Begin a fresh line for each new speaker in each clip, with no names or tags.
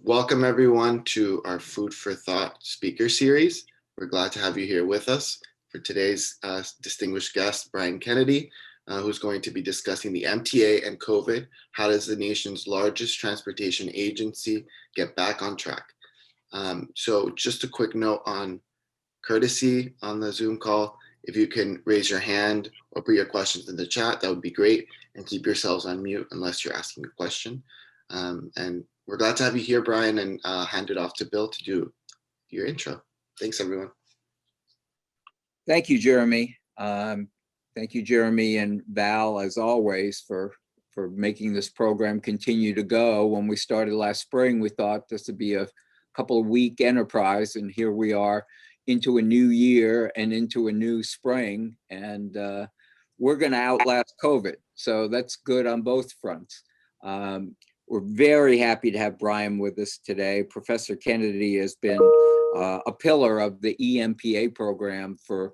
Welcome everyone to our Food for Thought speaker series. We're glad to have you here with us for today's distinguished guest, Brian Kennedy, who's going to be discussing the MTA and COVID. How does the nation's largest transportation agency get back on track? So just a quick note on courtesy on the Zoom call. If you can raise your hand or put your questions in the chat, that would be great. And keep yourselves on mute unless you're asking a question. And we're glad to have you here, Brian, and hand it off to Bill to do your intro. Thanks, everyone.
Thank you, Jeremy. Thank you, Jeremy and Val, as always, for making this program continue to go. When we started last spring, we thought this would be a couple of week enterprise, and here we are into a new year and into a new spring, and we're going to outlast COVID. So that's good on both fronts. We're very happy to have Brian with us today. Professor Kennedy has been a pillar of the EMPA program for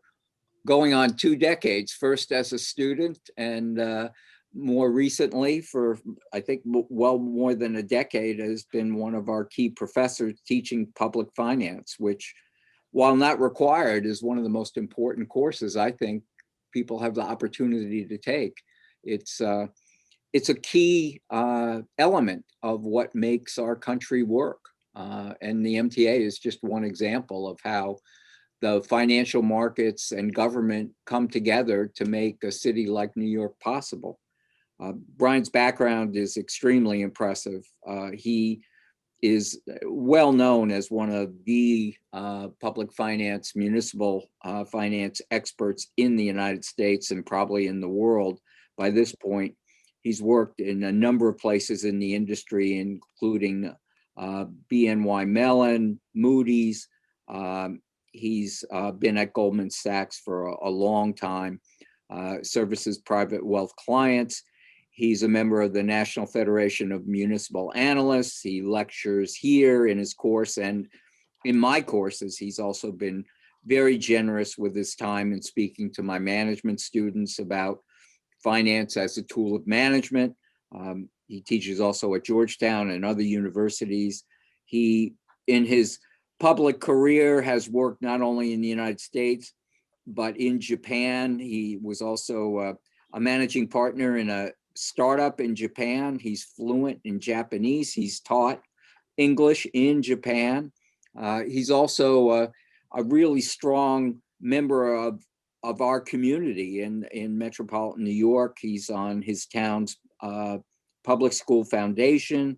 going on 2 decades, first as a student and more recently for, I think, well more than a decade, has been one of our key professors teaching public finance, which, while not required, is one of the most important courses I think people have the opportunity to take. It's a key element of what makes our country work. And the MTA is just one example of how the financial markets and government come together to make a city like New York possible. Brian's background is extremely impressive. He is well known as one of the public finance, municipal finance experts in the United States and probably in the world by this point. He's worked in a number of places in the industry, including BNY Mellon, Moody's. He's been at Goldman Sachs for a long time, services private wealth clients. He's a member of the National Federation of Municipal Analysts. He lectures here in his course and in my courses. He's also been very generous with his time in speaking to my management students about finance as a tool of management. He teaches also at Georgetown and other universities. He, in his public career, has worked not only in the United States, but in Japan. He was also a managing partner in a startup in Japan. He's fluent in Japanese. He's taught English in Japan. He's also a really strong member of our community in metropolitan New York. He's on his town's public school foundation.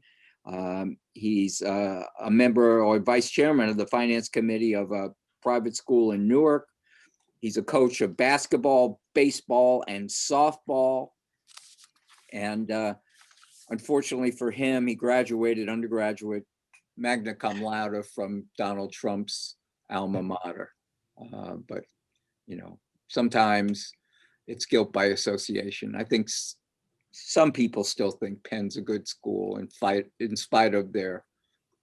He's a member or vice chairman of the finance committee of a private school in Newark. He's a coach of basketball, baseball, and softball. And unfortunately for him, he graduated undergraduate magna cum laude from Donald Trump's alma mater. But, you know, sometimes it's guilt by association. I think some people still think Penn's a good school in spite of their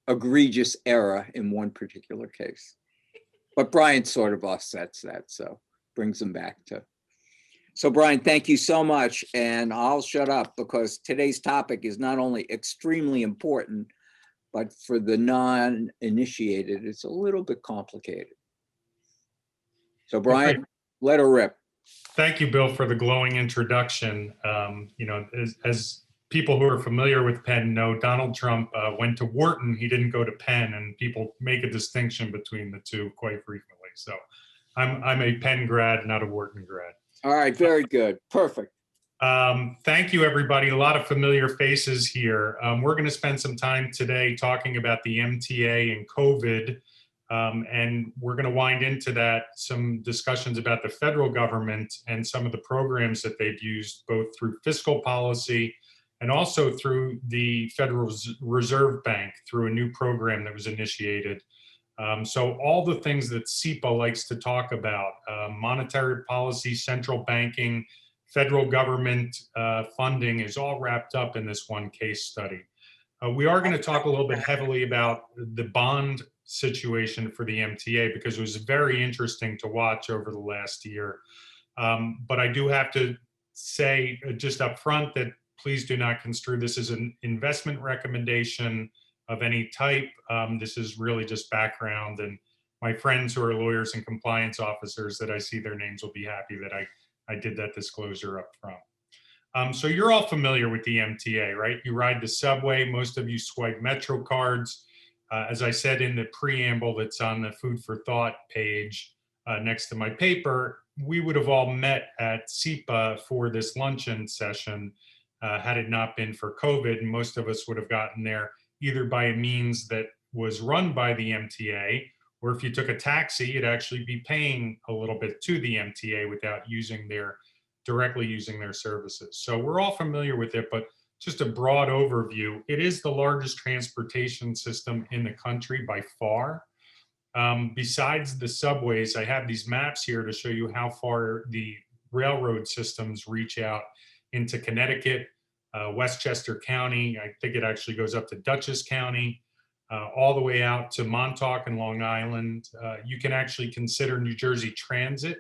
egregious error in one particular case. But Brian sort of offsets that, so brings them back to. So Brian, thank you so much. And I'll shut up because today's topic is not only extremely important, but for the non-initiated, it's a little bit complicated. So Brian, let her rip.
Thank you, Bill, for the glowing introduction. You know, as people who are familiar with Penn know, Donald Trump went to Wharton. He didn't go to Penn, and people make a distinction between the two quite frequently. So I'm a Penn grad, not a Wharton grad.
All right, very good. Perfect.
Thank you, everybody. A lot of familiar faces here. We're going to spend some time today talking about the MTA and COVID. And we're going to wind into that some discussions about the federal government and some of the programs that they've used, both through fiscal policy and also through the Federal Reserve Bank through a new program that was initiated. So all the things that SEPA likes to talk about, monetary policy, central banking, federal government funding is all wrapped up in this one case study. We are going to talk a little bit heavily about the bond situation for the MTA because it was very interesting to watch over the last year. But I do have to say just up front that please do not construe this as an investment recommendation. of any type. This is really just background, and my friends who are lawyers and compliance officers that I see their names will be happy that I did that disclosure up front. So you're all familiar with the MTA, right? You ride the subway. Most of you swipe Metro cards. As I said in the preamble that's on the Food for Thought page next to my paper, we would have all met at SEPA for this luncheon session had it not been for COVID. And most of us would have gotten there either by a means that was run by the MTA, or if you took a taxi, you'd actually be paying a little bit to the MTA without directly using their services. So we're all familiar with it, but just a broad overview, it is the largest transportation system in the country by far. Besides the subways, I have these maps here to show you how far the railroad systems reach out into Connecticut, Westchester County. I think it actually goes up to Dutchess County, all the way out to Montauk and Long Island. You can actually consider New Jersey Transit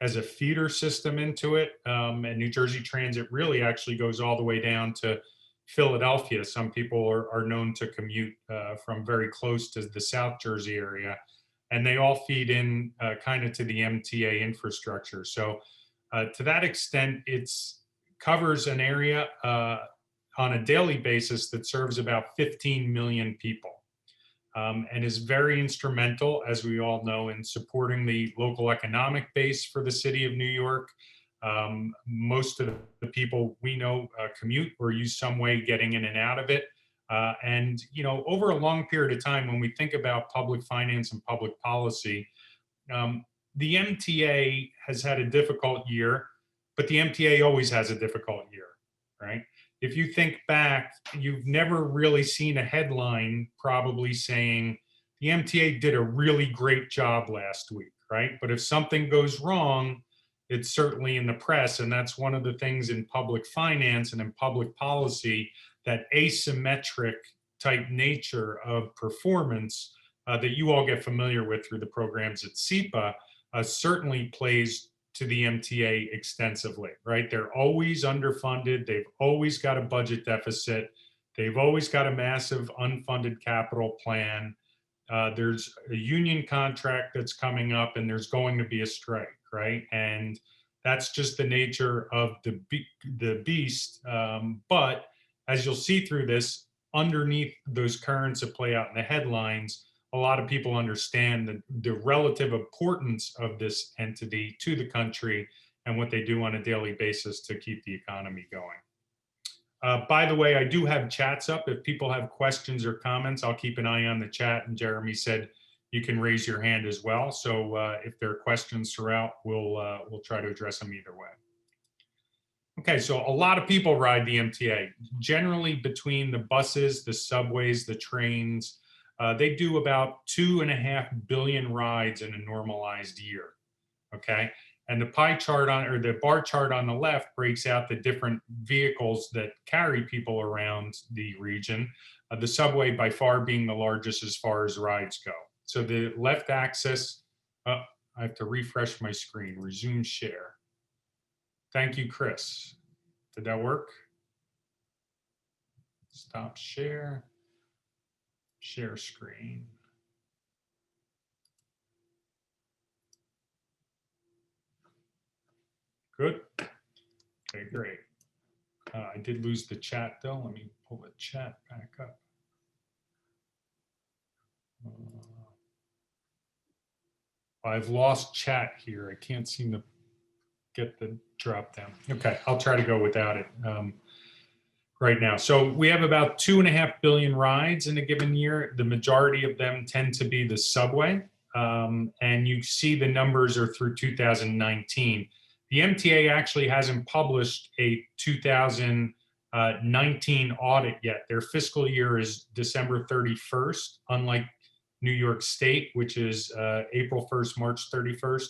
as a feeder system into it. And New Jersey Transit really actually goes all the way down to Philadelphia. Some people are known to commute from very close to the South Jersey area, and they all feed in kind of to the MTA infrastructure. So to that extent, it covers an area on a daily basis that serves about 15 million people. And is very instrumental, as we all know, in supporting the local economic base for the city of New York. Most of the people we know commute or use some way getting in and out of it. And, you know, over a long period of time, when we think about public finance and public policy, the MTA has had a difficult year, but the MTA always has a difficult year, right? If you think back, you've never really seen a headline probably saying the MTA did a really great job last week, right? But if something goes wrong, it's certainly in the press. And that's one of the things in public finance and in public policy, that asymmetric type nature of performance that you all get familiar with through the programs at SEPA certainly plays to the MTA extensively, right? They're always underfunded. They've always got a budget deficit. They've always got a massive unfunded capital plan. There's a union contract that's coming up, and there's going to be a strike, right? And that's just the nature of the beast. But as you'll see through this, underneath those currents that play out in the headlines, a lot of people understand the relative importance of this entity to the country and what they do on a daily basis to keep the economy going. By the way, I do have chats up. If people have questions or comments, I'll keep an eye on the chat. And Jeremy said you can raise your hand as well. So if there are questions throughout, we'll try to address them either way. Okay, so a lot of people ride the MTA. Generally between the buses, the subways, the trains, they do about 2.5 billion rides in a normalized year, okay? And the pie chart or the bar chart on the left breaks out the different vehicles that carry people around the region. The subway by far being the largest as far as rides go. So the left axis, I have to refresh my screen, resume share. Thank you, Chris. Did that work? Stop share. Share screen. Good. Okay, great. I did lose the chat though. Let me pull the chat back up. I've lost chat here. I can't seem to get the drop down. Okay, I'll try to go without it right now. So we have about 2.5 billion rides in a given year. The majority of them tend to be the subway. And you see the numbers are through 2019. The MTA actually hasn't published a 2019 audit yet. Their fiscal year is December 31st, unlike New York State, which is April 1st, March 31st.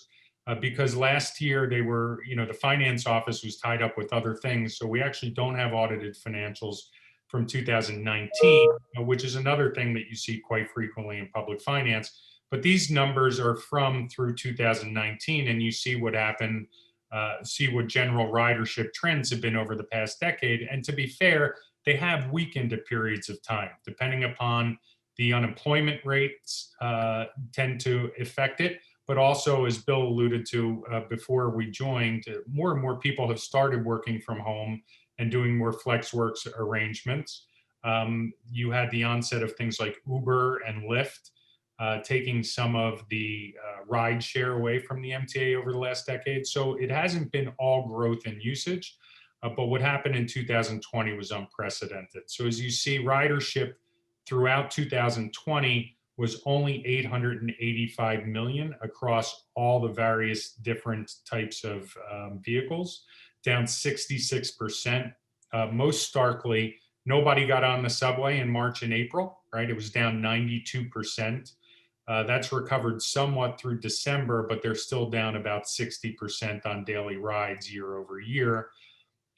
Because last year they were, the finance office was tied up with other things. So we actually don't have audited financials from 2019, which is another thing that you see quite frequently in public finance. But these numbers are from through 2019, and you see what happened, see what general ridership trends have been over the past decade. And to be fair, they have weakened at periods of time, depending upon the unemployment rates tend to affect it. But also, as Bill alluded to before we joined, more and more people have started working from home and doing more flex works arrangements. You had the onset of things like Uber and Lyft, taking some of the ride share away from the MTA over the last decade. So it hasn't been all growth in usage, but what happened in 2020 was unprecedented. So as you see, ridership throughout 2020 was only 885 million across all the various different types of vehicles, down 66%. Most starkly, nobody got on the subway in March and April, right? It was down 92%. That's recovered somewhat through December, but they're still down about 60% on daily rides year over year.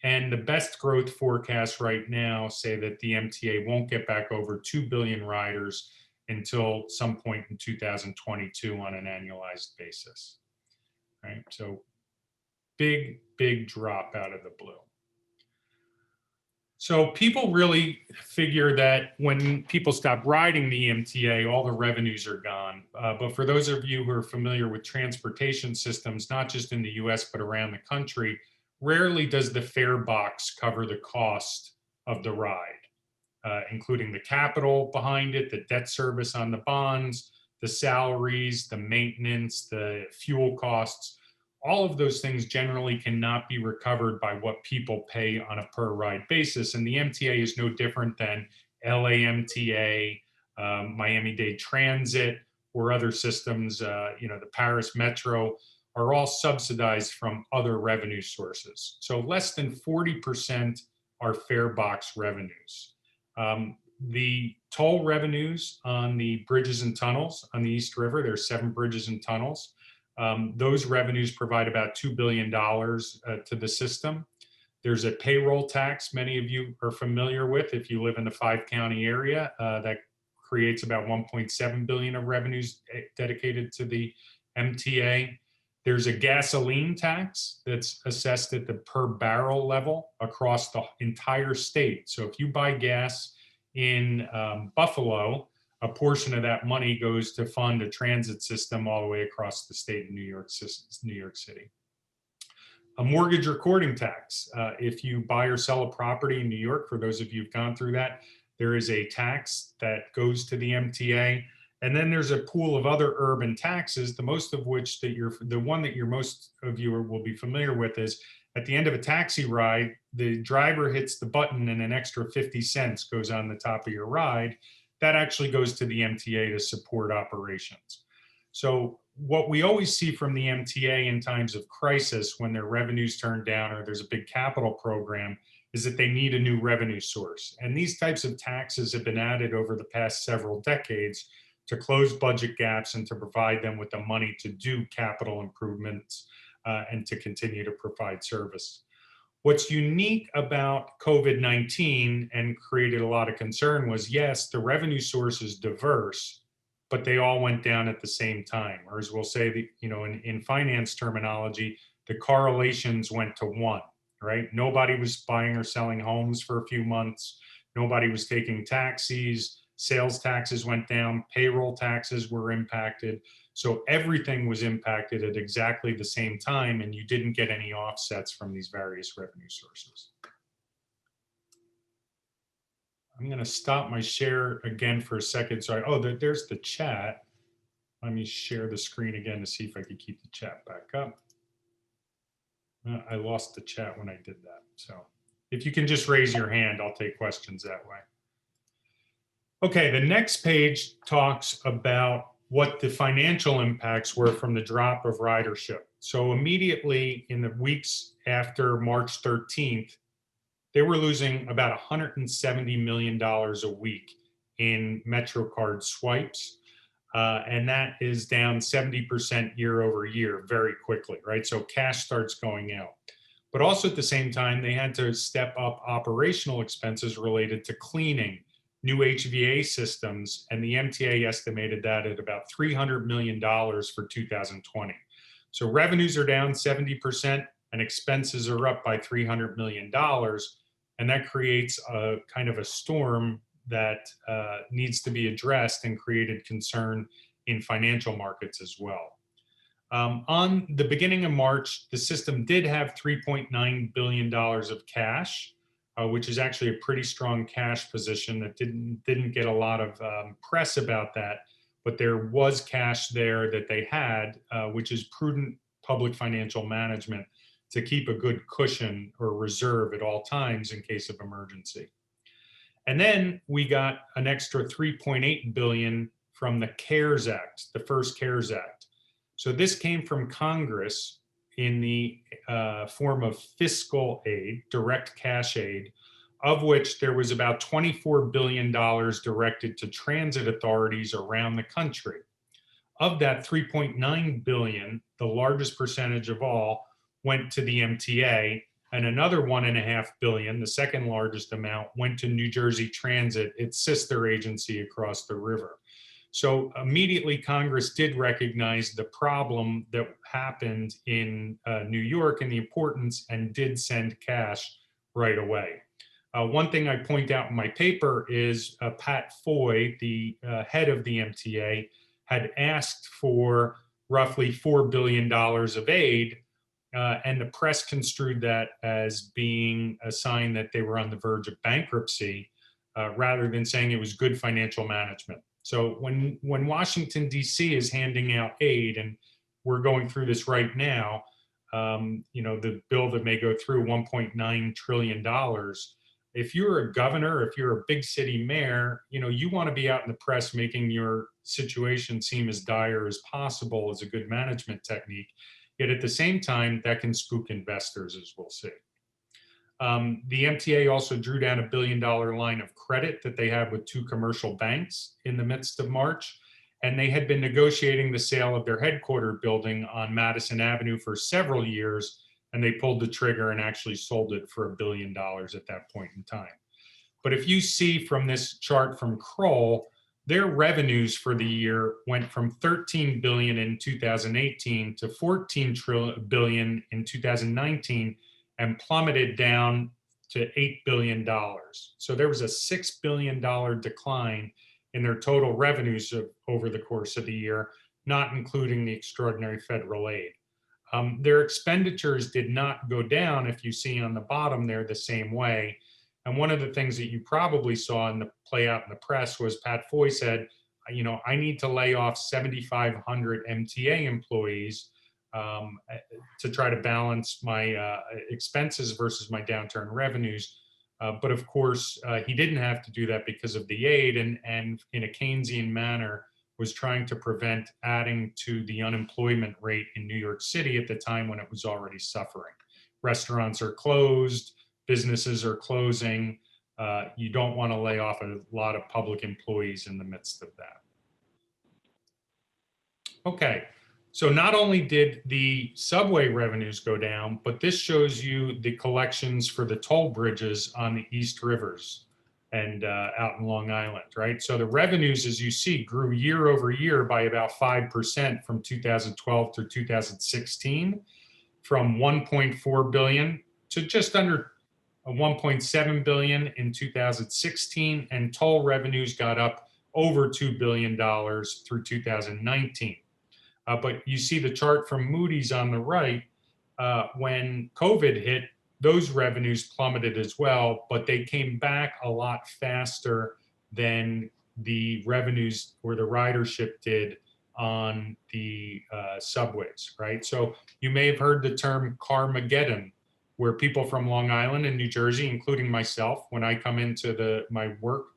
And the best growth forecasts right now say that the MTA won't get back over 2 billion riders until some point in 2022 on an annualized basis, right? So big, big drop out of the blue. So people really figure that when people stop riding the MTA, all the revenues are gone. But for those of you who are familiar with transportation systems, not just in the US, but around the country, rarely does the fare box cover the cost of the ride, including the capital behind it, the debt service on the bonds, the salaries, the maintenance, the fuel costs. All of those things generally cannot be recovered by what people pay on a per ride basis. And the MTA is no different than LA MTA, Miami-Dade Transit, or other systems, the Paris Metro, are all subsidized from other revenue sources. So less than 40% are fare box revenues. The toll revenues on the bridges and tunnels on the East River, there's 7 bridges and tunnels. Those revenues provide about $2 billion to the system. There's a payroll tax many of you are familiar with if you live in the 5-county area that creates about 1.7 billion of revenues dedicated to the MTA. There's a gasoline tax that's assessed at the per barrel level across the entire state. So if you buy gas in Buffalo, a portion of that money goes to fund a transit system all the way across the state of New York City. A mortgage recording tax. If you buy or sell a property in New York, for those of you who've gone through that, there is a tax that goes to the MTA. And then there's a pool of other urban taxes, the most of which the one that most of you will be familiar with is at the end of a taxi ride, the driver hits the button and an extra 50 cents goes on the top of your ride. That actually goes to the MTA to support operations. So what we always see from the MTA in times of crisis, when their revenues turn down or there's a big capital program, is that they need a new revenue source. And these types of taxes have been added over the past several decades to close budget gaps and to provide them with the money to do capital improvements and to continue to provide service. What's unique about COVID-19 and created a lot of concern was, yes, the revenue source is diverse, but they all went down at the same time. Or as we'll say, in finance terminology, the correlations went to 1, right? Nobody was buying or selling homes for a few months. Nobody was taking taxis. Sales taxes went down. Payroll taxes were impacted. So everything was impacted at exactly the same time, and you didn't get any offsets from these various revenue sources. I'm going to stop my share again for a second. So there's the chat. Let me share the screen again to see if I could keep the chat back up. I lost the chat when I did that. So if you can just raise your hand, I'll take questions that way. Okay, the next page talks about what the financial impacts were from the drop of ridership. So immediately in the weeks after March 13th, they were losing about $170 million a week in MetroCard swipes. And that is down 70% year over year very quickly, right? So cash starts going out. But also at the same time, they had to step up operational expenses related to cleaning, new HVA systems, and the MTA estimated that at about $300 million for 2020. So revenues are down 70% and expenses are up by $300 million. And that creates a kind of a storm that needs to be addressed and created concern in financial markets as well. On the beginning of March, the system did have $3.9 billion of cash, which is actually a pretty strong cash position that didn't get a lot of press about that, but there was cash there that they had, which is prudent public financial management to keep a good cushion or reserve at all times in case of emergency. And then we got an extra 3.8 billion from the CARES Act, the first CARES Act. So this came from Congress in the form of fiscal aid, direct cash aid, of which there was about $24 billion directed to transit authorities around the country. Of that 3.9 billion, the largest percentage of all went to the MTA, and another 1.5 billion, the second largest amount, went to New Jersey Transit, its sister agency across the river. So immediately Congress did recognize the problem that happened in New York and the importance, and did send cash right away. One thing I point out in my paper is Pat Foy, the head of the MTA, had asked for roughly $4 billion of aid, and the press construed that as being a sign that they were on the verge of bankruptcy, rather than saying it was good financial management. So when Washington, D.C. is handing out aid, and we're going through this right now, the bill that may go through, $1.9 trillion, if you're a governor, if you're a big city mayor, you want to be out in the press making your situation seem as dire as possible as a good management technique. Yet at the same time, that can spook investors, as we'll see. The MTA also drew down $1 billion line of credit that they have with 2 commercial banks in the midst of March. And they had been negotiating the sale of their headquarters building on Madison Avenue for several years, and they pulled the trigger and actually sold it for $1 billion at that point in time. But if you see from this chart from Kroll, their revenues for the year went from 13 billion in 2018 to 14 billion in 2019, and plummeted down to $8 billion. So there was a $6 billion decline in their total revenues over the course of the year, not including the extraordinary federal aid. Their expenditures did not go down, if you see on the bottom there, the same way. And one of the things that you probably saw in the play out in the press was Pat Foy said, I need to lay off 7,500 MTA employees to try to balance my expenses versus my downturn revenues. But of course, he didn't have to do that because of the aid, and in a Keynesian manner was trying to prevent adding to the unemployment rate in New York City at the time when it was already suffering. Restaurants are closed, businesses are closing. You don't want to lay off a lot of public employees in the midst of that. Okay, so not only did the subway revenues go down, but this shows you the collections for the toll bridges on the East Rivers and out in Long Island, right? So the revenues, as you see, grew year over year by about 5% from 2012 to 2016, from 1.4 billion to just under 1.7 billion in 2016, and toll revenues got up over $2 billion through 2019. But you see the chart from Moody's on the right, when COVID hit, those revenues plummeted as well, but they came back a lot faster than the revenues or the ridership did on the subways, right? So you may have heard the term Carmageddon, where people from Long Island and New Jersey, including myself, when I come into my work,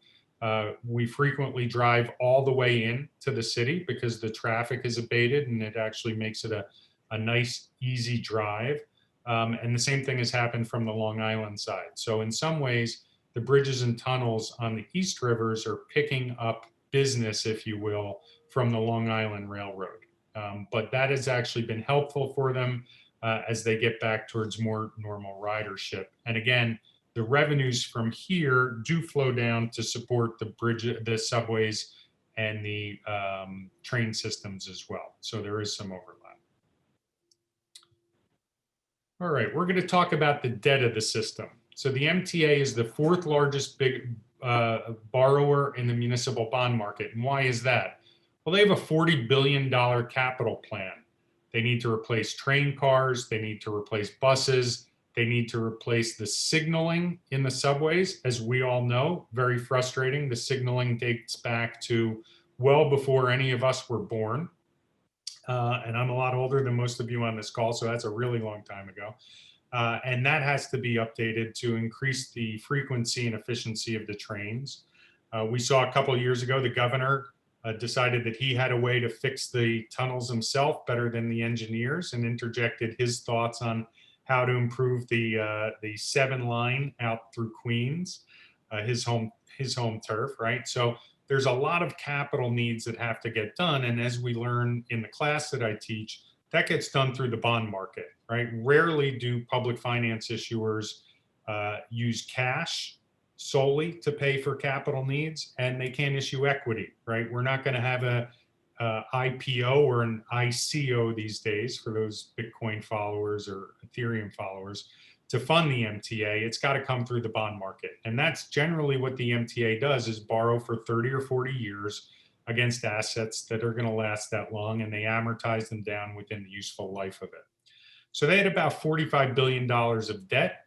we frequently drive all the way in to the city because the traffic is abated and it actually makes it a nice, easy drive. And the same thing has happened from the Long Island side. So in some ways, the bridges and tunnels on the East Rivers are picking up business, if you will, from the Long Island Railroad. But that has actually been helpful for them as they get back towards more normal ridership. And again, the revenues from here do flow down to support the subways and the train systems as well. So there is some overlap. All right, we're going to talk about the debt of the system. So the MTA is the fourth largest big borrower in the municipal bond market. And why is that? Well, they have a $40 billion capital plan. They need to replace train cars. They need to replace buses. They need to replace the signaling in the subways. As we all know, very frustrating. The signaling dates back to well before any of us were born. And I'm a lot older than most of you on this call, so that's a really long time ago. And that has to be updated to increase the frequency and efficiency of the trains. We saw a couple of years ago, the governor decided that he had a way to fix the tunnels himself better than the engineers, and interjected his thoughts on how to improve the 7 line out through Queens, his home turf, right? So there's a lot of capital needs that have to get done. And as we learn in the class that I teach, that gets done through the bond market, right? Rarely do public finance issuers use cash solely to pay for capital needs, and they can't issue equity, right? We're not going to have a IPO or an ICO these days for those Bitcoin followers or Ethereum followers to fund the MTA. It's got to come through the bond market. And that's generally what the MTA does, is borrow for 30 or 40 years against assets that are going to last that long, and they amortize them down within the useful life of it. So they had about $45 billion of debt.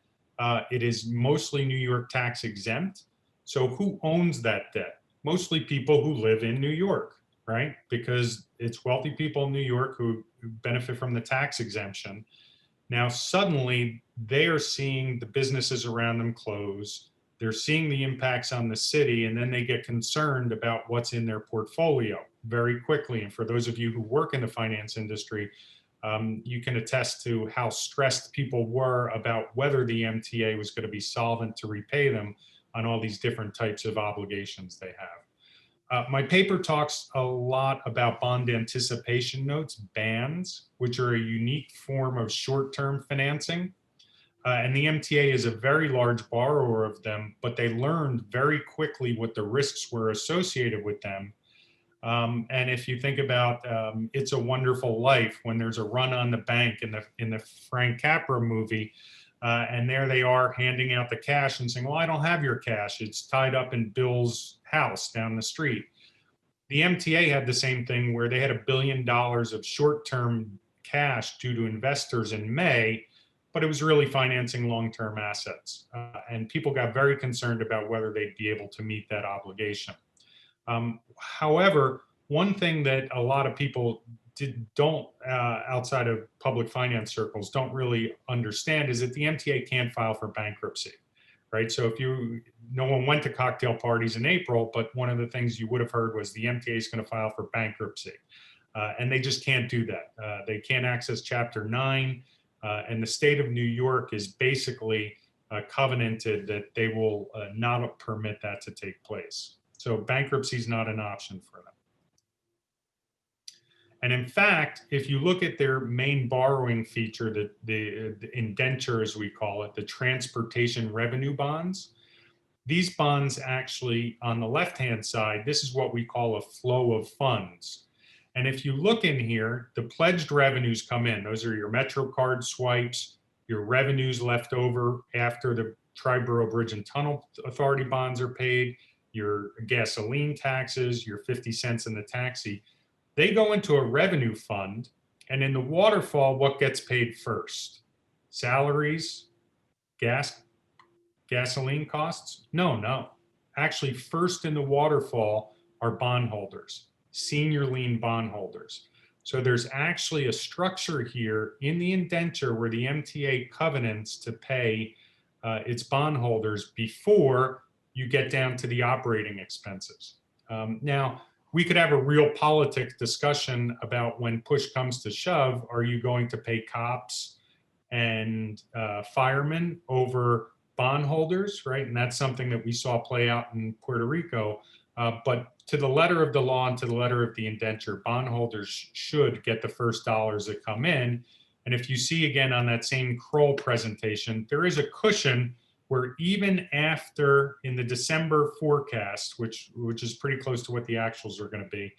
It is mostly New York tax exempt. So who owns that debt? Mostly people who live in New York, right? Because it's wealthy people in New York who benefit from the tax exemption. Now, suddenly, they are seeing the businesses around them close. They're seeing the impacts on the city, and then they get concerned about what's in their portfolio very quickly. And for those of you who work in the finance industry, you can attest to how stressed people were about whether the MTA was going to be solvent to repay them on all these different types of obligations they have. My paper talks a lot about bond anticipation notes, BANs, which are a unique form of short-term financing. And the MTA is a very large borrower of them, but they learned very quickly what the risks were associated with them. And if you think about It's a Wonderful Life, when there's a run on the bank in the Frank Capra movie, and there they are handing out the cash and saying, well, I don't have your cash. It's tied up in Bill's house down the street. The MTA had the same thing, where they had $1 billion of short-term cash due to investors in May, but it was really financing long-term assets. And people got very concerned about whether they'd be able to meet that obligation. However, one thing that a lot of people outside of public finance circles don't really understand is that the MTA can't file for bankruptcy, right? So no one went to cocktail parties in April, but one of the things you would have heard was the MTA is going to file for bankruptcy. And they just can't do that. They can't access Chapter 9. And the state of New York is basically covenanted that they will not permit that to take place. So bankruptcy is not an option for them. And in fact, if you look at their main borrowing feature, the indenture, as we call it, the transportation revenue bonds, these bonds actually, on the left-hand side, this is what we call a flow of funds. And if you look in here, the pledged revenues come in. Those are your MetroCard swipes, your revenues left over after the Triborough Bridge and Tunnel Authority bonds are paid, your gasoline taxes, your 50 cents in the taxi. They go into a revenue fund, and in the waterfall, what gets paid first? Salaries, gasoline costs? No. Actually, first in the waterfall are bondholders, senior lien bondholders. So there's actually a structure here in the indenture where the MTA covenants to pay its bondholders before you get down to the operating expenses. Now, we could have a real politic discussion about, when push comes to shove, are you going to pay cops and firemen over bondholders, right? And that's something that we saw play out in Puerto Rico. But to the letter of the law and to the letter of the indenture, bondholders should get the first dollars that come in. And if you see again on that same Kroll presentation, there is a cushion where even after, in the December forecast, which is pretty close to what the actuals are going to be,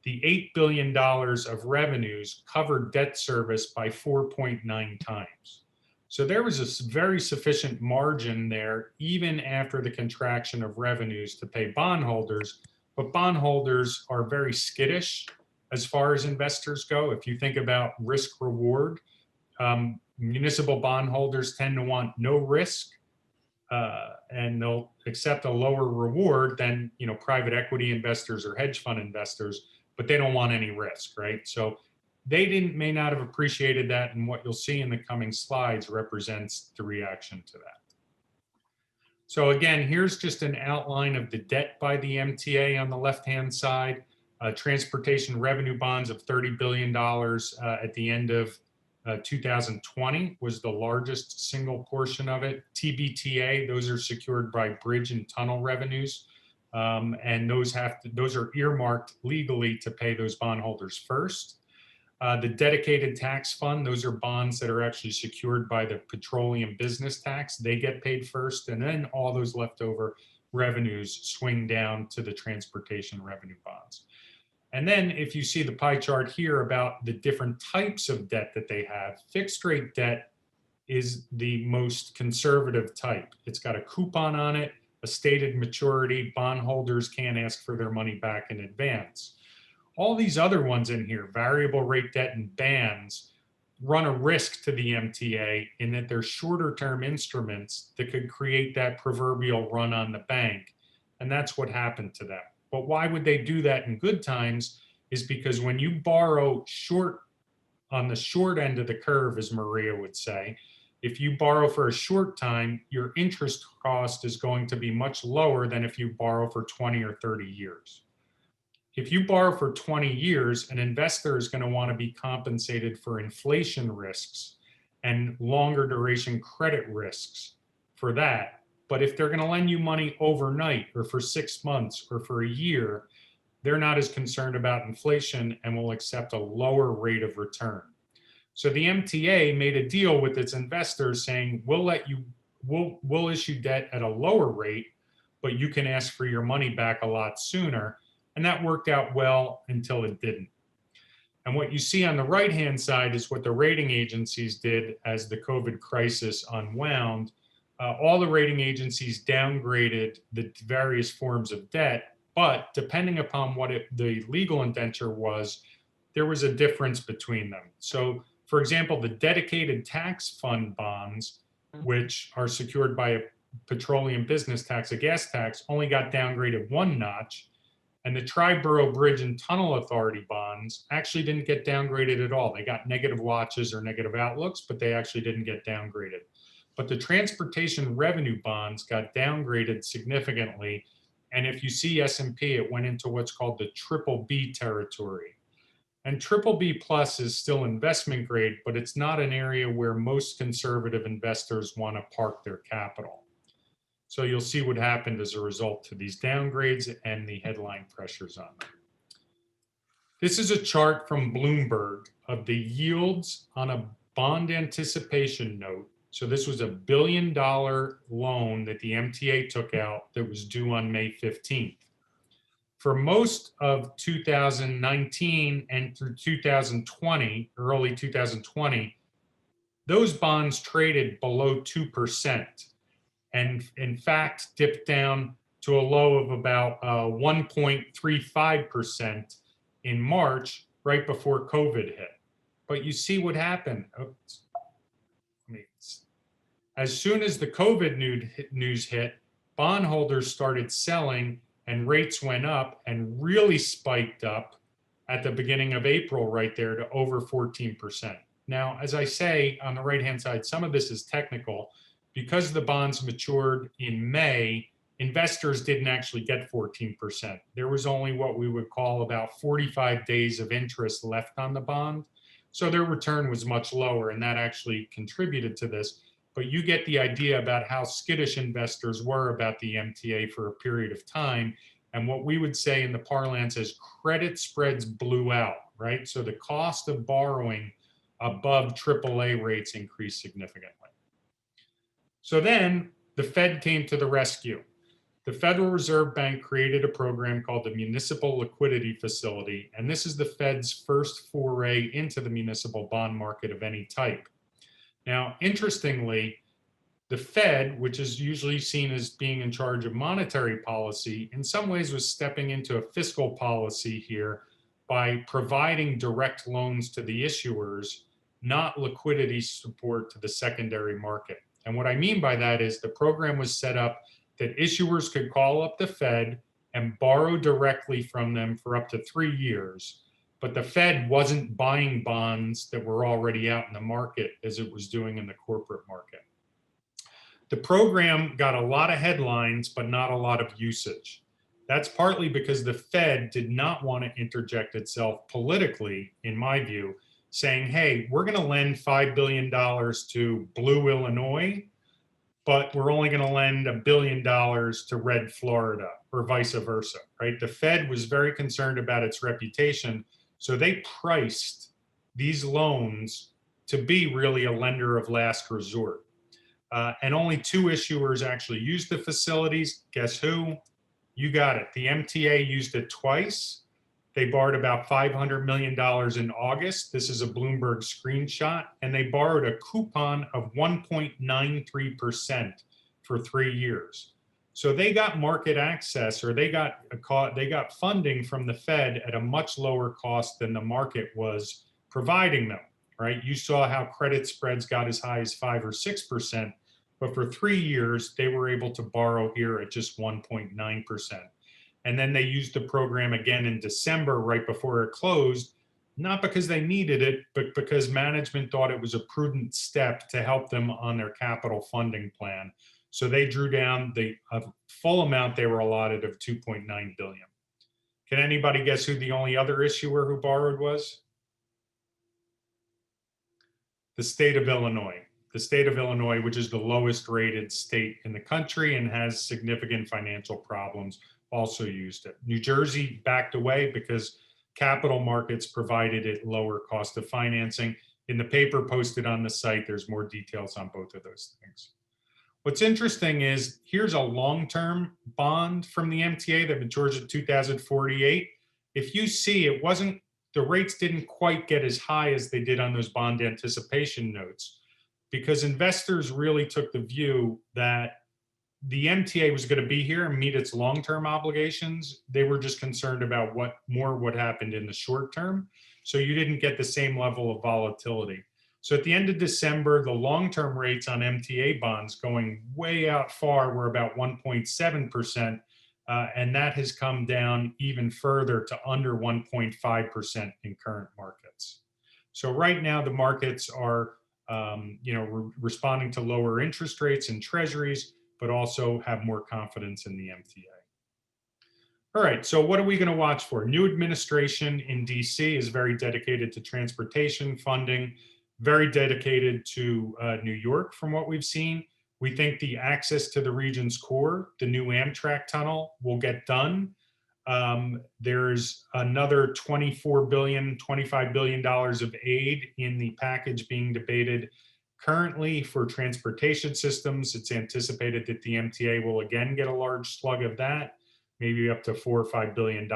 the $8 billion of revenues covered debt service by 4.9 times. So there was a very sufficient margin there, even after the contraction of revenues to pay bondholders. But bondholders are very skittish as far as investors go. If you think about risk reward, municipal bondholders tend to want no risk, and they'll accept a lower reward than private equity investors or hedge fund investors, but they don't want any risk, right? So they may not have appreciated that, and what you'll see in the coming slides represents the reaction to that. So again, here's just an outline of the debt by the MTA on the left-hand side. Transportation revenue bonds of $30 billion at the end of 2020 was the largest single portion of it. TBTA, those are secured by bridge and tunnel revenues. And those are earmarked legally to pay those bondholders first. The dedicated tax fund, those are bonds that are actually secured by the petroleum business tax. They get paid first, and then all those leftover revenues swing down to the transportation revenue bonds. And then if you see the pie chart here about the different types of debt that they have, fixed rate debt is the most conservative type. It's got a coupon on it, a stated maturity. Bondholders can't ask for their money back in advance. All these other ones in here, variable rate debt and bands, run a risk to the MTA in that they're shorter term instruments that could create that proverbial run on the bank. And that's what happened to them. But why would they do that in good times? Is because when you borrow short, on the short end of the curve, as Maria would say, if you borrow for a short time, your interest cost is going to be much lower than if you borrow for 20 or 30 years. If you borrow for 20 years, an investor is going to want to be compensated for inflation risks and longer duration credit risks for that. But if they're going to lend you money overnight or for 6 months or for a year, they're not as concerned about inflation and will accept a lower rate of return. So the MTA made a deal with its investors saying, we'll issue debt at a lower rate, but you can ask for your money back a lot sooner. And that worked out well until it didn't. And what you see on the right-hand side is what the rating agencies did as the COVID crisis unwound. All the rating agencies downgraded the various forms of debt, but depending upon what the legal indenture was, there was a difference between them. So, for example, the dedicated tax fund bonds, which are secured by a petroleum business tax, a gas tax, only got downgraded one notch. And the Triborough Bridge and Tunnel Authority bonds actually didn't get downgraded at all. They got negative watches or negative outlooks, but they actually didn't get downgraded. But the transportation revenue bonds got downgraded significantly. And if you see S&P, it went into what's called the BBB territory. And BBB plus is still investment grade, but it's not an area where most conservative investors want to park their capital. So you'll see what happened as a result to these downgrades and the headline pressures on them. This is a chart from Bloomberg of the yields on a bond anticipation note. So this was $1 billion loan that the MTA took out that was due on May 15th. For most of 2019 and through 2020, early 2020, those bonds traded below 2%. And in fact, dipped down to a low of about 1.35% in March, right before COVID hit. But you see what happened. As soon as the COVID news hit, bondholders started selling and rates went up and really spiked up at the beginning of April right there to over 14%. Now, as I say on the right-hand side, some of this is technical. Because the bonds matured in May, investors didn't actually get 14%. There was only what we would call about 45 days of interest left on the bond. So their return was much lower, and that actually contributed to this. But you get the idea about how skittish investors were about the MTA for a period of time. And what we would say in the parlance is credit spreads blew out, right? So the cost of borrowing above AAA rates increased significantly. So then the Fed came to the rescue. The Federal Reserve Bank created a program called the Municipal Liquidity Facility, and this is the Fed's first foray into the municipal bond market of any type. Now, interestingly, the Fed, which is usually seen as being in charge of monetary policy, in some ways was stepping into a fiscal policy here by providing direct loans to the issuers, not liquidity support to the secondary market. And what I mean by that is the program was set up that issuers could call up the Fed and borrow directly from them for up to 3 years. But the Fed wasn't buying bonds that were already out in the market as it was doing in the corporate market. The program got a lot of headlines, but not a lot of usage. That's partly because the Fed did not want to interject itself politically, in my view, saying, hey, we're going to lend $5 billion to Blue Illinois, but we're only going to lend $1 billion to Red Florida, or vice versa, right? The Fed was very concerned about its reputation, so they priced these loans to be really a lender of last resort. And only 2 issuers actually used the facilities. Guess who? You got it. The MTA used it twice. They borrowed about $500 million in August. This is a Bloomberg screenshot. And they borrowed a coupon of 1.93% for 3 years. So they got market access, or they got funding from the Fed at a much lower cost than the market was providing them, right? You saw how credit spreads got as high as 5 or 6%. But for 3 years, they were able to borrow here at just 1.9%. And then they used the program again in December, right before it closed, not because they needed it, but because management thought it was a prudent step to help them on their capital funding plan. So they drew down the full amount they were allotted of $2.9 billion. Can anybody guess who the only other issuer who borrowed was? The state of Illinois. The state of Illinois, which is the lowest rated state in the country and has significant financial problems, also used it. New Jersey backed away because capital markets provided it lower cost of financing. In the paper posted on the site, there's more details on both of those things. What's interesting is here's a long-term bond from the MTA that matures in 2048. If you see, the rates didn't quite get as high as they did on those bond anticipation notes, because investors really took the view that the MTA was going to be here and meet its long-term obligations. They were just concerned about what happened in the short term. So you didn't get the same level of volatility. So at the end of December, the long-term rates on MTA bonds going way out far were about 1.7%. And that has come down even further to under 1.5% in current markets. So right now the markets are responding to lower interest rates and treasuries, but also have more confidence in the MTA. All right, so what are we going to watch for? New administration in DC is very dedicated to transportation funding, very dedicated to New York from what we've seen. We think the access to the region's core, the new Amtrak tunnel, will get done. There's another $24 billion, $25 billion of aid in the package being debated currently for transportation systems. It's anticipated that the MTA will again get a large slug of that, maybe up to $4 or $5 billion.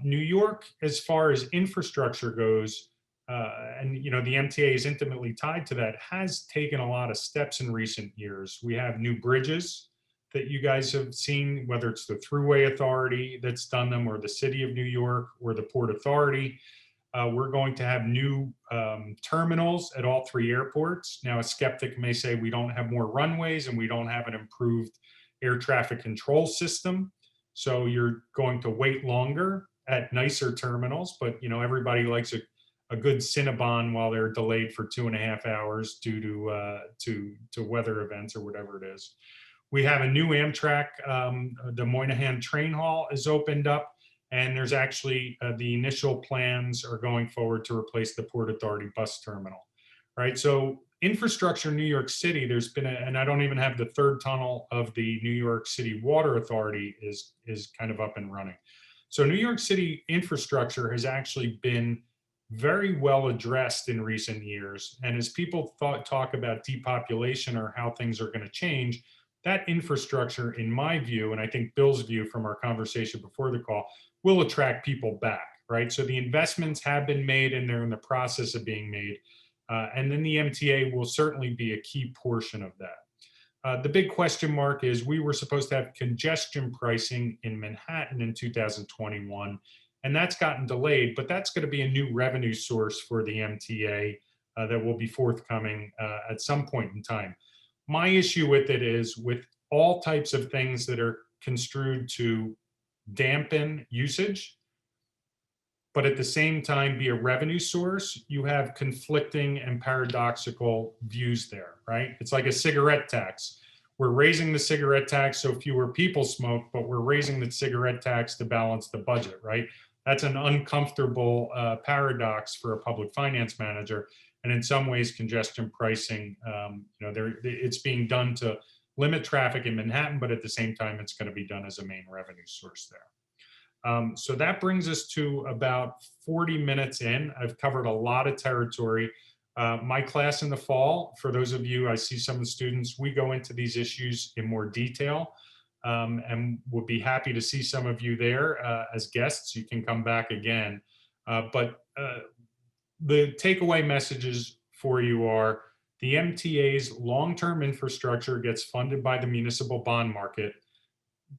New York, as far as infrastructure goes, and the MTA is intimately tied to that, has taken a lot of steps in recent years. We have new bridges that you guys have seen, whether it's the Thruway Authority that's done them, or the City of New York, or the Port Authority. We're going to have new terminals at all 3 airports. Now, a skeptic may say we don't have more runways and we don't have an improved air traffic control system. So you're going to wait longer at nicer terminals, but everybody likes a good Cinnabon while they're delayed for 2.5 hours due to weather events or whatever it is. We have a new Amtrak, the Moynihan Train Hall is opened up, and there's actually the initial plans are going forward to replace the Port Authority bus terminal, right? So infrastructure in New York City, there's been and I don't even have the third tunnel of the New York City Water Authority is kind of up and running. So New York City infrastructure has actually been very well addressed in recent years. And as people talk about depopulation or how things are going to change, that infrastructure, in my view, and I think Bill's view from our conversation before the call, will attract people back, right? So the investments have been made and they're in the process of being made. And then the MTA will certainly be a key portion of that. The big question mark is we were supposed to have congestion pricing in Manhattan in 2021, and that's gotten delayed, but that's going to be a new revenue source for the MTA that will be forthcoming at some point in time. My issue with it is with all types of things that are construed to dampen usage, but at the same time be a revenue source, you have conflicting and paradoxical views there, right? It's like a cigarette tax. We're raising the cigarette tax so fewer people smoke, but we're raising the cigarette tax to balance the budget, right? That's an uncomfortable paradox for a public finance manager. And in some ways, congestion pricing, it's being done to limit traffic in Manhattan, but at the same time, it's going to be done as a main revenue source there. So that brings us to about 40 minutes in. I've covered a lot of territory. My class in the fall, for those of you, I see some of the students, we go into these issues in more detail, and we'll be happy to see some of you there as guests. You can come back again. But the takeaway messages for you are the MTA's long-term infrastructure gets funded by the municipal bond market.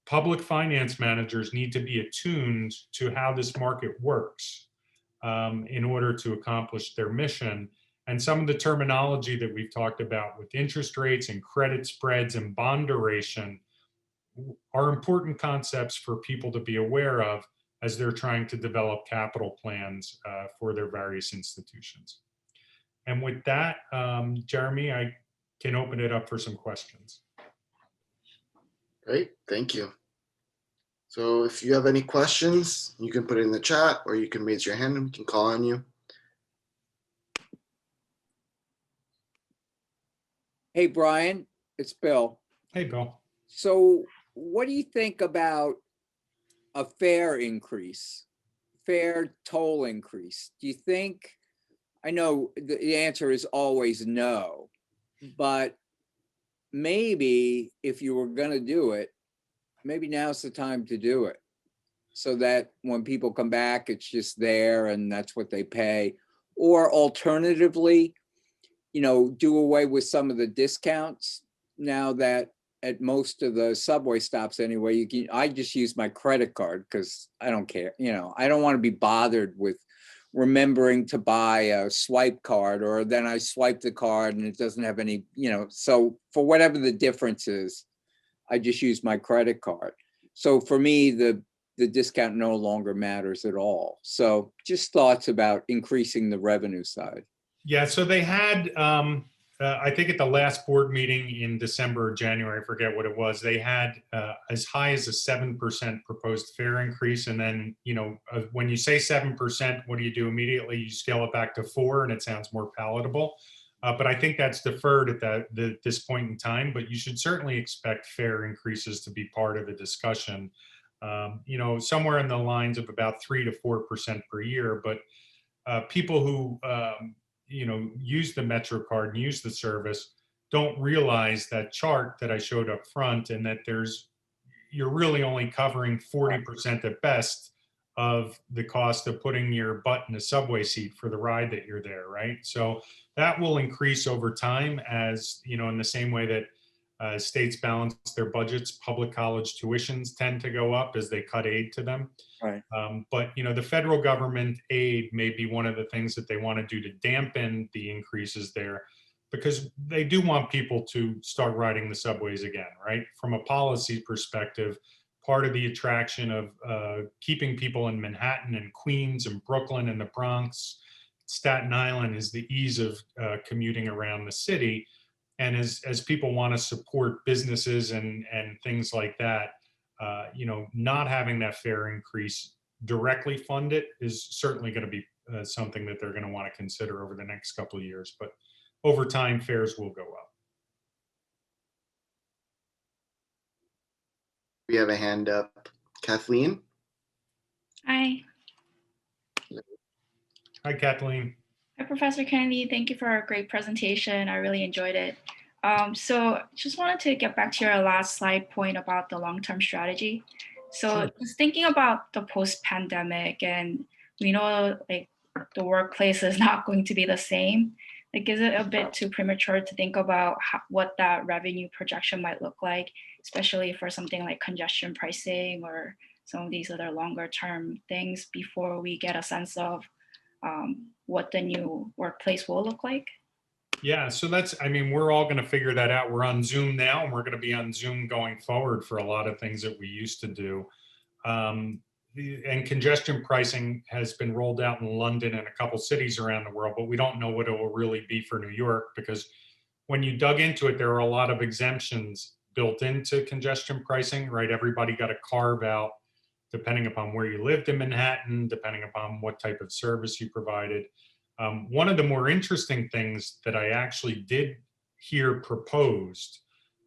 Public finance managers need to be attuned to how this market works in order to accomplish their mission. And some of the terminology that we've talked about with interest rates and credit spreads and bond duration are important concepts for people to be aware of as they're trying to develop capital plans for their various institutions. And with that, Jeremy, I can open it up for some questions.
Great, thank you. So if you have any questions, you can put it in the chat or you can raise your hand and we can call on you.
Hey, Brian, it's Bill.
Hey, Bill.
So what do you think about a fare increase, fare toll increase? Do you think, I know the answer is always no, but maybe if you were going to do it, maybe now's the time to do it so that when people come back, it's just there and that's what they pay. Or alternatively, do away with some of the discounts now that at most of the subway stops anyway, I just use my credit card because I don't care. I don't want to be bothered with remembering to buy a swipe card, or then I swipe the card and it doesn't have any, so for whatever the difference is, I just use my credit card. So for me, the discount no longer matters at all. So just thoughts about increasing the revenue side.
Yeah, so they had, I think at the last board meeting in December or January, I forget what it was, they had as high as a 7% proposed fare increase. And then, when you say 7%, what do you do immediately? You scale it back to 4% and it sounds more palatable. But I think that's deferred at this point in time, but you should certainly expect fare increases to be part of the discussion, somewhere in the lines of about 3 to 4% per year. But people who, use the Metro card and use the service don't realize that chart that I showed up front, and that you're really only covering 40% at best of the cost of putting your butt in a subway seat for the ride that you're there, right? So that will increase over time as, in the same way that states balance their budgets, public college tuitions tend to go up as they cut aid to them.
Right.
But the federal government aid may be one of the things that they want to do to dampen the increases there, because they do want people to start riding the subways again, right? From a policy perspective, part of the attraction of keeping people in Manhattan and Queens and Brooklyn and the Bronx, Staten Island, is the ease of commuting around the city. And as people want to support businesses and things like that, not having that fare increase directly fund it is certainly going to be something that they're going to want to consider over the next couple of years. But over time, fares will go up.
We have a hand up. Kathleen?
Hi.
Hi, Kathleen.
Hi, Professor Kennedy. Thank you for a great presentation. I really enjoyed it. So just wanted to get back to your last slide point about the long-term strategy. So just thinking about the post-pandemic, and we know like the workplace is not going to be the same. Like, is it a bit too premature to think about what that revenue projection might look like, especially for something like congestion pricing or some of these other longer term things before we get a sense of what the new workplace will look like?
Yeah, so I mean, we're all going to figure that out. We're on Zoom now, and we're going to be on Zoom going forward for a lot of things that we used to do. And congestion pricing has been rolled out in London and a couple cities around the world, but we don't know what it will really be for New York, because when you dug into it, there are a lot of exemptions built into congestion pricing, right? Everybody got a carve out depending upon where you lived in Manhattan, depending upon what type of service you provided. One of the more interesting things that I actually did hear proposed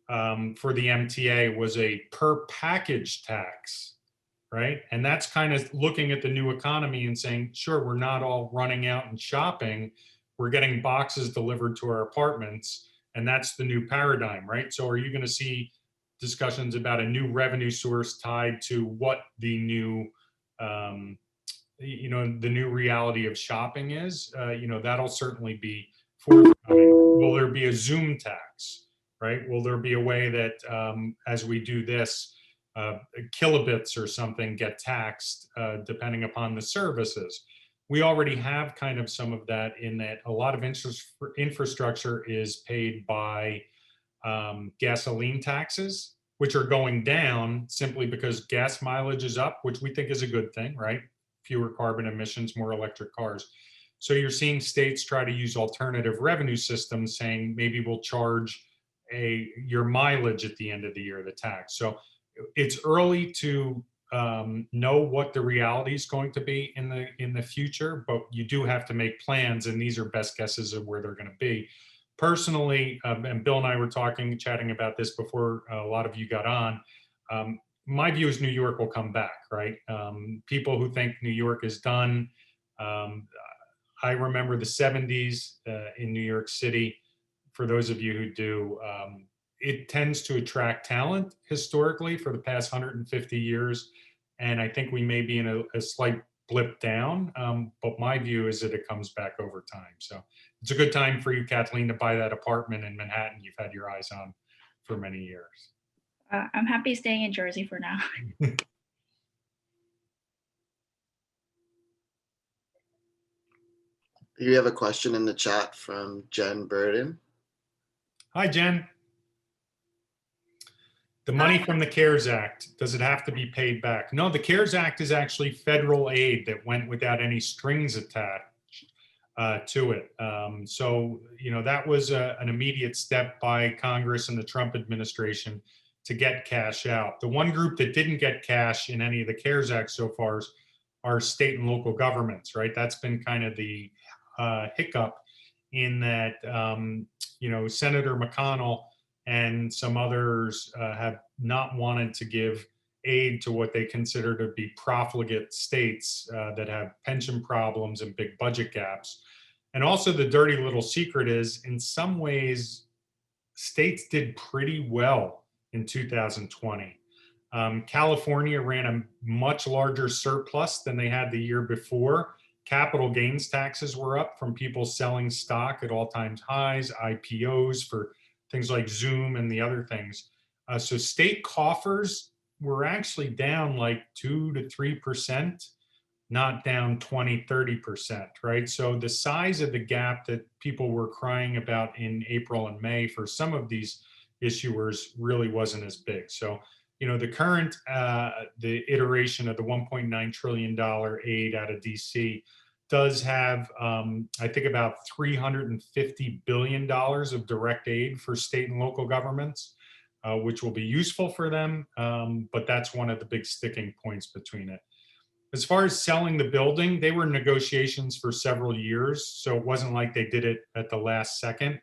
for the MTA was a per package tax, right? And that's kind of looking at the new economy and saying, sure, we're not all running out and shopping. We're getting boxes delivered to our apartments, and that's the new paradigm, right? So are you going to see discussions about a new revenue source tied to what the new the new reality of shopping is? That'll certainly be forthcoming. Will there be a Zoom tax, right? Will there be a way that as we do this, kilobits or something get taxed depending upon the services? We already have kind of some of that, in that a lot of infrastructure is paid by gasoline taxes, which are going down simply because gas mileage is up, which we think is a good thing, right? Fewer carbon emissions, more electric cars. So you're seeing states try to use alternative revenue systems, saying maybe we'll charge your mileage at the end of the year, the tax. So it's early to know what the reality is going to be in the future, but you do have to make plans, and these are best guesses of where they're going to be. Personally, and Bill and I were chatting about this before a lot of you got on. My view is New York will come back, right? People who think New York is done. I remember the 70s in New York City. For those of you who do, it tends to attract talent historically for the past 150 years. And I think we may be in a slight blip down, but my view is that it comes back over time. So it's a good time for you, Kathleen, to buy that apartment in Manhattan you've had your eyes on for many years.
I'm happy staying in Jersey for now.
You have a question in the chat from Jen Burden.
Hi, Jen. The money from the CARES Act, does it have to be paid back? No, the CARES Act is actually federal aid that went without any strings attached to it. So, that was an immediate step by Congress and the Trump administration to get cash out. The one group that didn't get cash in any of the CARES Act so far are state and local governments, right? That's been kind of the hiccup, in that, Senator McConnell and some others have not wanted to give aid to what they consider to be profligate states that have pension problems and big budget gaps. And also, the dirty little secret is, in some ways, states did pretty well in 2020. California ran a much larger surplus than they had the year before. Capital gains taxes were up from people selling stock at all-time highs, IPOs for things like Zoom and the other things. So state coffers were actually down like 2 to 3%, not down 20, 30%, right? So the size of the gap that people were crying about in April and May for some of these issuers really wasn't as big. So, the current, the iteration of the $1.9 trillion aid out of DC does have, I think, about $350 billion of direct aid for state and local governments, which will be useful for them. But that's one of the big sticking points between it. As far as selling the building, they were in negotiations for several years. So it wasn't like they did it at the last second.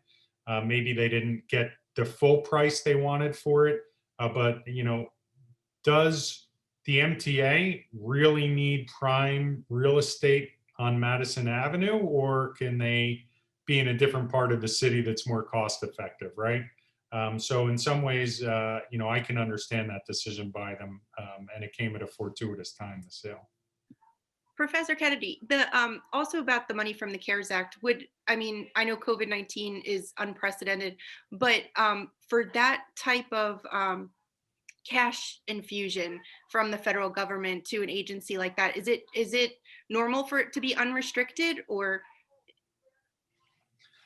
Maybe they didn't get the full price they wanted for it. But, does the MTA really need prime real estate on Madison Avenue, or can they be in a different part of the city that's more cost effective, right? So in some ways, I can understand that decision by them, and it came at a fortuitous time, the sale.
Professor Kennedy, also about the money from the CARES Act, I mean, I know COVID-19 is unprecedented, but for that type of cash infusion from the federal government to an agency like that, is it normal for it to be unrestricted, or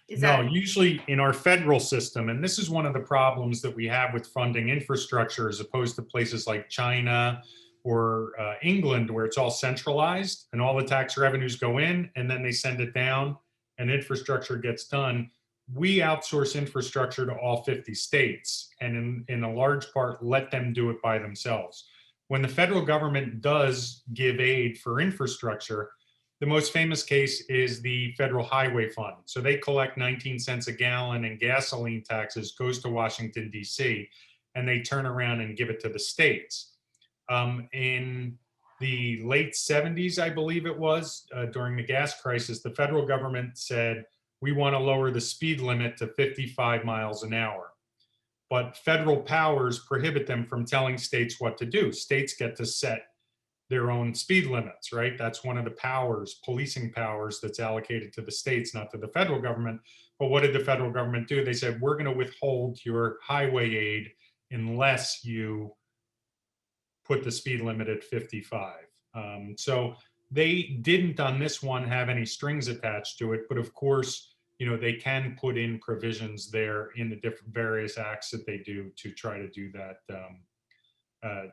is
No,
that?
usually in our federal system, and this is one of the problems that we have with funding infrastructure as opposed to places like China or England, where it's all centralized and all the tax revenues go in and then they send it down and infrastructure gets done. We outsource infrastructure to all 50 states and in a large part let them do it by themselves. When the federal government does give aid for infrastructure, the most famous case is the Federal Highway Fund. So they collect 19 cents a gallon in gasoline taxes, goes to Washington, D.C., and they turn around and give it to the states. In the late 70s, I believe it was, during the gas crisis, the federal government said, we want to lower the speed limit to 55 miles an hour. But federal powers prohibit them from telling states what to do. States get to set their own speed limits, right? That's one of the powers, policing powers, that's allocated to the states, not to the federal government. But what did the federal government do? They said, we're going to withhold your highway aid unless you put the speed limit at 55. So they didn't on this one have any strings attached to it, but of course, you know, they can put in provisions there in the different various acts that they do to try to do that,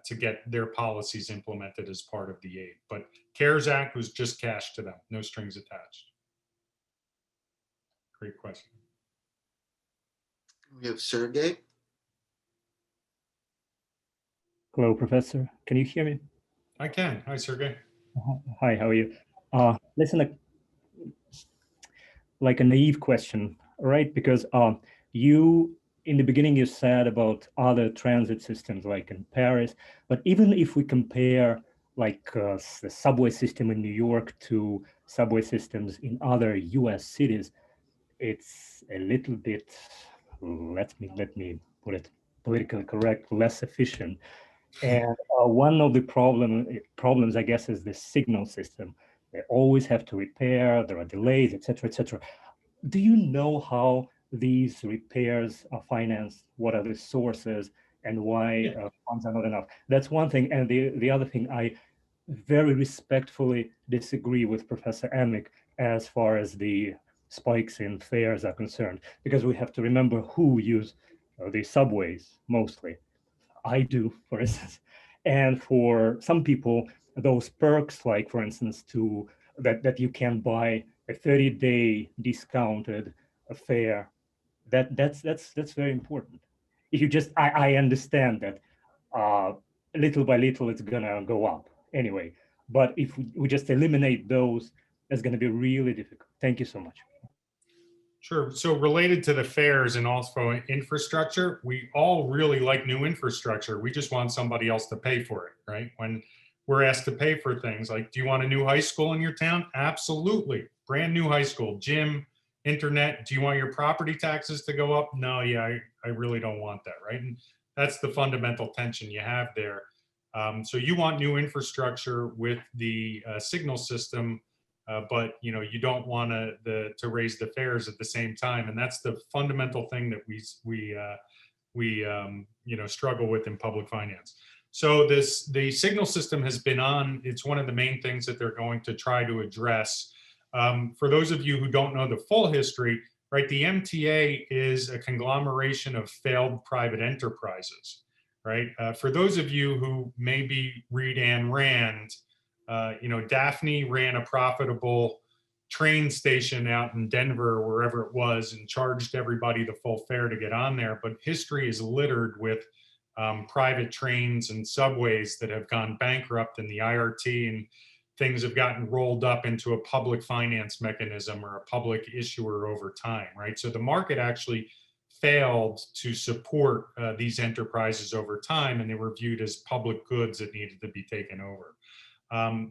to get their policies implemented as part of the aid. But CARES Act was just cash to them, no strings attached. Great question.
We have Sergey.
Hello, Professor. Can you hear me?
I can. Hi, Sergey.
Hi, how are you? Listen, like a naive question, right? Because you, in the beginning, you said about other transit systems like in Paris, but even if we compare like the subway system in New York to subway systems in other US cities, it's a little bit, let me put it politically correct, less efficient. And one of the problems, I guess, is the signal system. They always have to repair, there are delays, et cetera, et cetera. Do you know how these repairs are financed? What are the sources and why funds are not enough? That's one thing. And the other thing, I very respectfully disagree with Professor Amick as far as the spikes in fares are concerned, because we have to remember who use the subways mostly. I do, for instance. And for some people, those perks, like for instance, that you can buy a 30-day discounted fare, that's very important. If you just, I understand that little by little it's gonna go up anyway. But if we just eliminate those, that's gonna be really difficult. Thank you so much.
Sure. So related to the fares and also infrastructure, we all really like new infrastructure. We just want somebody else to pay for it, right? When we're asked to pay for things like, do you want a new high school in your town? Absolutely. Brand new high school, gym, internet. Do you want your property taxes to go up? No, yeah, I really don't want that, right? And that's the fundamental tension you have there. So you want new infrastructure with the signal system, but you know, you don't want to raise the fares at the same time, and that's the fundamental thing that we you know, struggle with in public finance. So the signal system has been on. It's one of the main things that they're going to try to address. For those of you who don't know the full history, right? The MTA is a conglomeration of failed private enterprises, right? For those of you who maybe read Ayn Rand. You know, Daphne ran a profitable train station out in Denver, or wherever it was, and charged everybody the full fare to get on there. But history is littered with private trains and subways that have gone bankrupt, and the IRT and things have gotten rolled up into a public finance mechanism or a public issuer over time, right? So the market actually failed to support these enterprises over time, and they were viewed as public goods that needed to be taken over.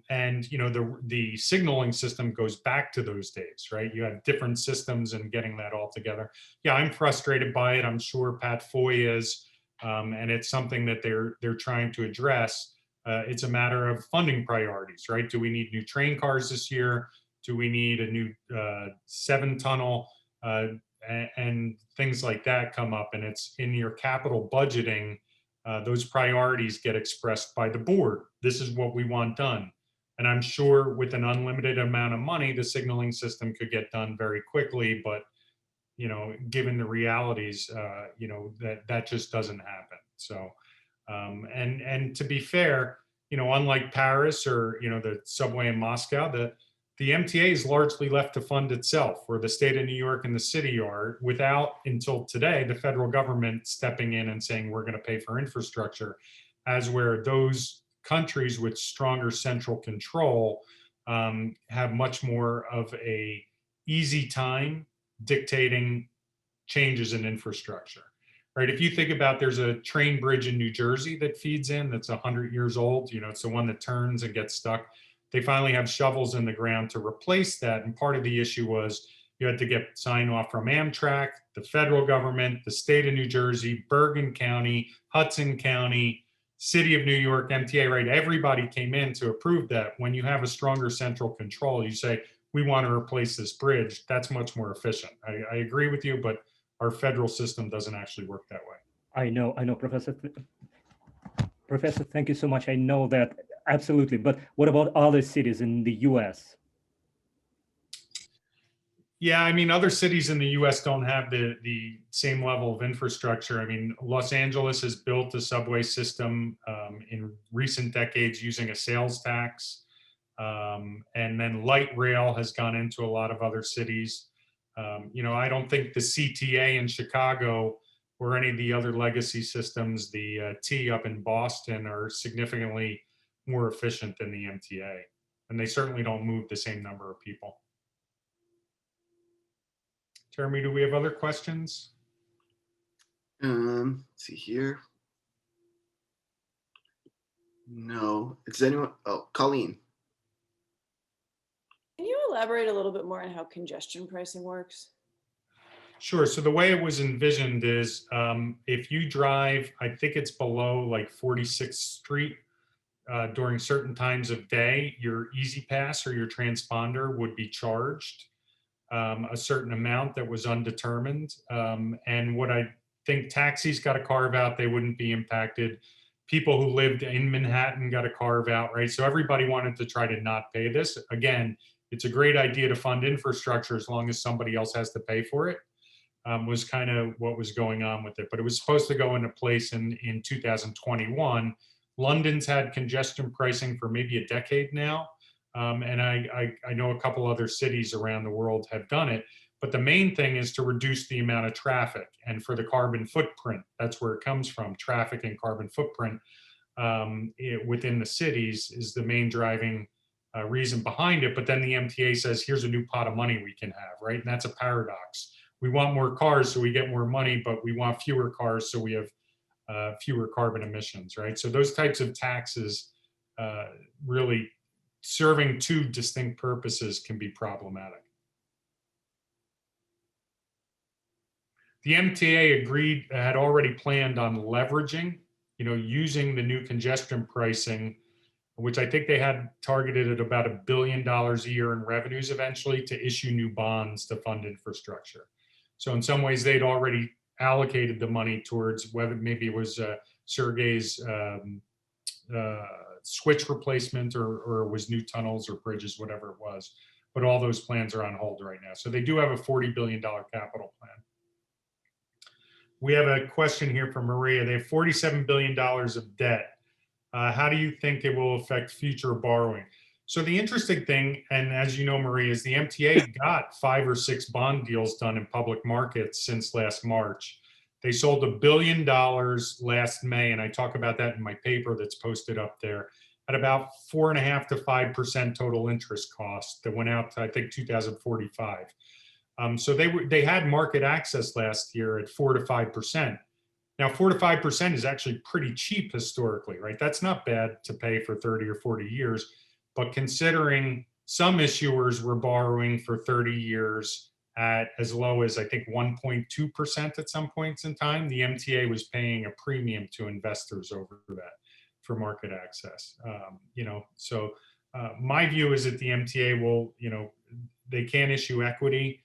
And you know, the signaling system goes back to those days, right? You have different systems and getting that all together. Yeah, I'm frustrated by it. I'm sure Pat Foy is, and it's something that they're trying to address. It's a matter of funding priorities, right? Do we need new train cars this year? Do we need a new 7-tunnel? And things like that come up, and it's in your capital budgeting. Those priorities get expressed by the board. This is what we want done. And I'm sure with an unlimited amount of money, the signaling system could get done very quickly, but given the realities, that just doesn't happen. So, and to be fair, unlike Paris or the subway in Moscow, the MTA is largely left to fund itself, where the state of New York and the city are, without until today the federal government stepping in and saying we're going to pay for infrastructure, as where those countries with stronger central control have much more of a easy time dictating changes in infrastructure, right? If you think about, there's a train bridge in New Jersey that feeds in, that's 100 years old. It's the one that turns and gets stuck. They finally have shovels in the ground to replace that. And part of the issue was you had to get sign off from Amtrak, the federal government, the state of New Jersey, Bergen County, Hudson County, City of New York, MTA, right? Everybody came in to approve that. When you have a stronger central control, you say, we want to replace this bridge. That's much more efficient. I agree with you, but our federal system doesn't actually work that way.
I know, Professor. Professor, thank you so much. I know that, absolutely. But what about other cities in the US?
Yeah, I mean, other cities in the US don't have the same level of infrastructure. I mean, Los Angeles has built a subway system in recent decades using a sales tax. And then light rail has gone into a lot of other cities. I don't think the CTA in Chicago or any of the other legacy systems, the T up in Boston, are significantly more efficient than the MTA. And they certainly don't move the same number of people. Jeremy, do we have other questions?
Let's see here. No. Is anyone? Oh, Colleen.
Can you elaborate a little bit more on how congestion pricing works?
Sure. So the way it was envisioned is if you drive, I think it's below like 46th Street during certain times of day, your Easy Pass or your transponder would be charged a certain amount that was undetermined. And what I think taxis got to carve out, they wouldn't be impacted. People who lived in Manhattan got to carve out, right? So everybody wanted to try to not pay this. Again, it's a great idea to fund infrastructure as long as somebody else has to pay for it, was kind of what was going on with it. But it was supposed to go into place in 2021. London's had congestion pricing for maybe a decade now. And I know a couple other cities around the world have done it. But the main thing is to reduce the amount of traffic, and for the carbon footprint. That's where it comes from. Traffic and carbon footprint within the cities is the main driving reason behind it. But then the MTA says, here's a new pot of money we can have, right? And that's a paradox. We want more cars so we get more money, but we want fewer cars so we have fewer carbon emissions, right? So those types of taxes really serving two distinct purposes can be problematic. The MTA had already planned on leveraging, using the new congestion pricing, which I think they had targeted at about $1 billion a year in revenues eventually, to issue new bonds to fund infrastructure. So in some ways, they'd already allocated the money towards whether maybe it was Sergey's switch replacement or it was new tunnels or bridges, whatever it was. But all those plans are on hold right now. So they do have a $40 billion capital plan. We have a question here from Maria. They have $47 billion of debt. How do you think it will affect future borrowing? So the interesting thing, and as you know, Maria, is the MTA got 5 or 6 bond deals done in public markets since last March. They sold $1 billion last May, and I talk about that in my paper that's posted up there, at about 4.5% to 5% total interest cost that went out to, I think, 2045. So they had market access last year at 4 to 5%. Now, 4 to 5% is actually pretty cheap historically, right? That's not bad to pay for 30 or 40 years. But considering some issuers were borrowing for 30 years at as low as, I think, 1.2% at some points in time, the MTA was paying a premium to investors over that. for market access. So my view is that the MTA will, they can't issue equity.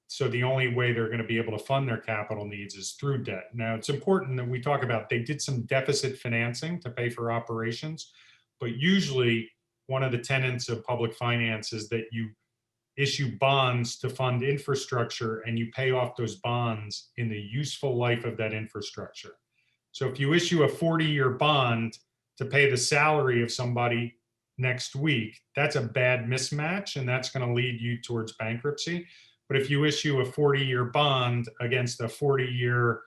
So the only way they're going to be able to fund their capital needs is through debt. Now, it's important that we talk about, they did some deficit financing to pay for operations, but usually one of the tenets of public finance is that you issue bonds to fund infrastructure and you pay off those bonds in the useful life of that infrastructure. So if you issue a 40-year bond to pay the salary of somebody next week, that's a bad mismatch and that's going to lead you towards bankruptcy. But if you issue a 40-year bond against a 40-year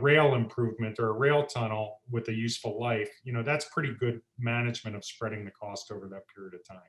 rail improvement or a rail tunnel with a useful life, that's pretty good management of spreading the cost over that period of time.